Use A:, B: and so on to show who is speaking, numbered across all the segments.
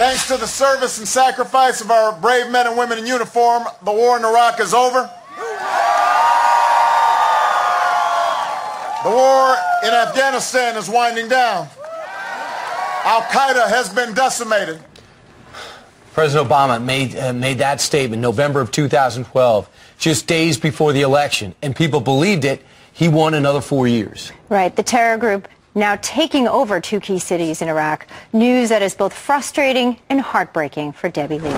A: Thanks to the service and sacrifice of our brave men and women in uniform, the war in Iraq is over. The war in Afghanistan is winding down. Al-Qaeda has been decimated.
B: President Obama made that statement November of 2012, just days before the election, and people believed it. He won another 4 years.
C: Right. The terror group now taking over 2 key cities in Iraq. News that is both frustrating and heartbreaking for Debbie Lee.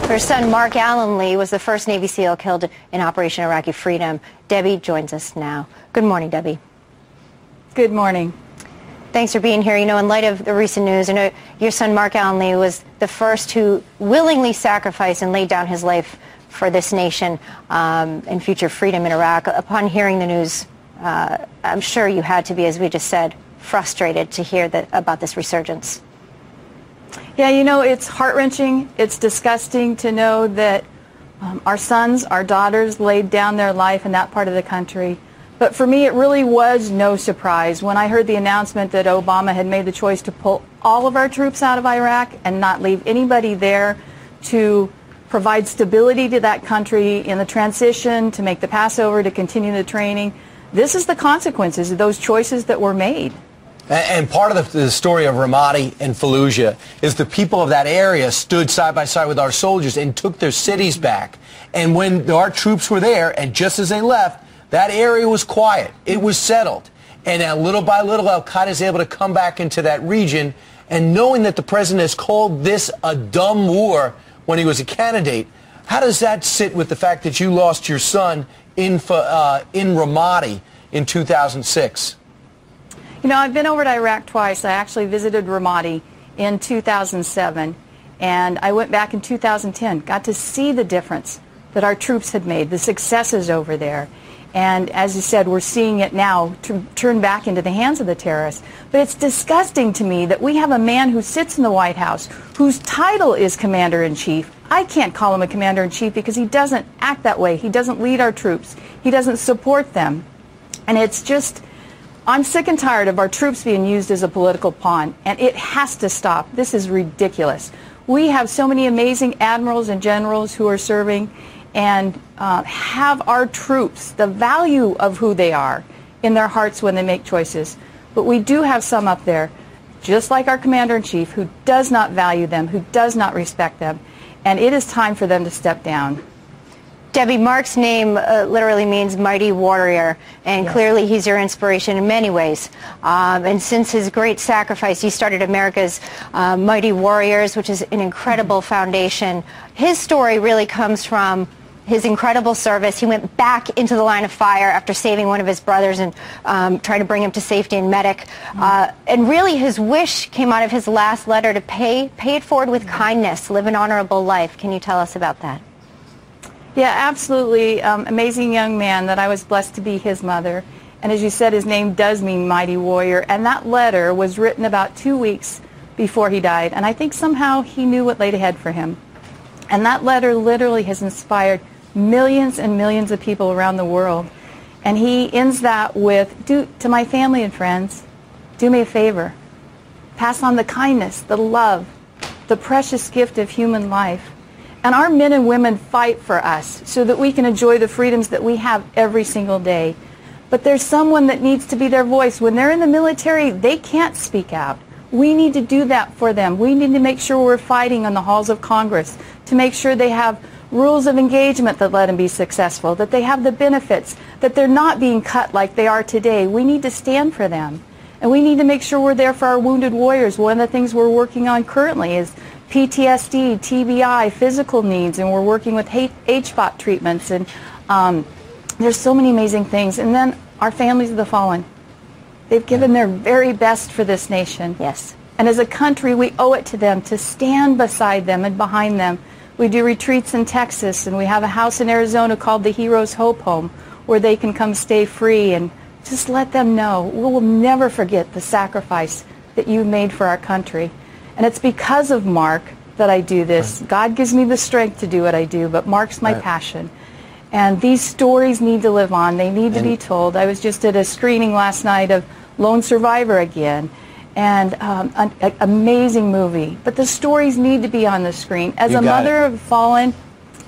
C: Her son, Mark Allen Lee, was the first Navy SEAL killed in Operation Iraqi Freedom. Debbie joins us now. Good morning, Debbie.
D: Good morning.
C: Thanks for being here. You know, in light of the recent news, I know your son, Mark Allen Lee, was the first to willingly sacrifice and lay down his life for this nation and future freedom in Iraq. Upon hearing the news, I'm sure you had to be, as we just said, frustrated to hear about this resurgence.
D: Yeah, you know, it's heart-wrenching. It's disgusting to know that our sons, our daughters laid down their life in that part of the country. But for me, it really was no surprise when I heard the announcement that Obama had made the choice to pull all of our troops out of Iraq and not leave anybody there to provide stability to that country in the transition, to make the Passover, to continue the training. This is the consequences of those choices that were made.
B: And part of the story of Ramadi and Fallujah is the people of that area stood side by side with our soldiers and took their cities back. And when our troops were there, and just as they left, that area was quiet. It was settled. And little by little, al-Qaeda is able to come back into that region. And knowing that the president has called this a dumb war when he was a candidate, how does that sit with the fact that you lost your son in Ramadi in 2006?
D: You know, I've been over to Iraq twice. I actually visited Ramadi in 2007, and I went back in 2010, got to see the difference that our troops had made, the successes over there. And as you said, we're seeing it now turn back into the hands of the terrorists. But it's disgusting to me that we have a man who sits in the White House whose title is Commander-in-Chief. I can't call him a Commander-in-Chief because he doesn't act that way. He doesn't lead our troops. He doesn't support them. And it's just, I'm sick and tired of our troops being used as a political pawn. And it has to stop. This is ridiculous. We have so many amazing admirals and generals who are serving and have our troops, the value of who they are, in their hearts when they make choices. But we do have some up there, just like our Commander-in-Chief, who does not value them, who does not respect them. And it is time for them to step down.
C: Debbie, Mark's name literally means mighty warrior, and yes, clearly he's your inspiration in many ways. And since his great sacrifice, you started America's Mighty Warriors, which is an incredible foundation. His story really comes from his incredible service. He went back into the line of fire after saving one of his brothers and trying to bring him to safety in Medic. And really his wish came out of his last letter to pay it forward with kindness, live an honorable life. Can you tell us about that?
D: Yeah, absolutely. Amazing young man that I was blessed to be his mother. And as you said, his name does mean mighty warrior. And that letter was written about 2 weeks before he died. And I think somehow he knew what laid ahead for him. And that letter literally has inspired millions and millions of people around the world. And he ends that with, to my family and friends, do me a favor. Pass on the kindness, the love, the precious gift of human life. And our men and women fight for us so that we can enjoy the freedoms that we have every single day. But there's someone that needs to be their voice. When they're in the military, they can't speak out. We need to do that for them. We need to make sure we're fighting on the halls of Congress to make sure they have rules of engagement that let them be successful, that they have the benefits, that they're not being cut like they are today. We need to stand for them. And we need to make sure we're there for our wounded warriors. One of the things we're working on currently is PTSD, TBI, physical needs, and we're working with HBOT treatments. And there's so many amazing things. And then our families of the fallen. They've given their very best for this nation.
C: Yes.
D: And as a country, we owe it to them to stand beside them and behind them. We do retreats in Texas, and we have a house in Arizona called the Heroes Hope Home, where they can come stay free, and just let them know we will never forget the sacrifice that you made for our country. And it's because of Mark that I do this. Right. God gives me the strength to do what I do, but Mark's my passion. And these stories need to live on. They need to be told. I was just at a screening last night of Lone Survivor again. And an amazing movie. But the stories need to be on the screen. As a mother of fallen,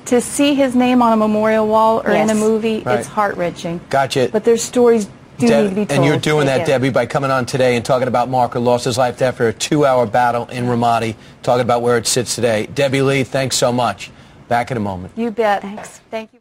D: to see his name on a memorial wall or in a movie, it's heart-wrenching.
B: Gotcha.
D: But their stories do need to be told.
B: And you're doing that, Debbie, by coming on today and talking about Mark, who lost his life after a 2-hour battle in Ramadi, talking about where it sits today. Debbie Lee, thanks so much. Back in a moment.
D: You bet.
C: Thanks.
D: Thank you.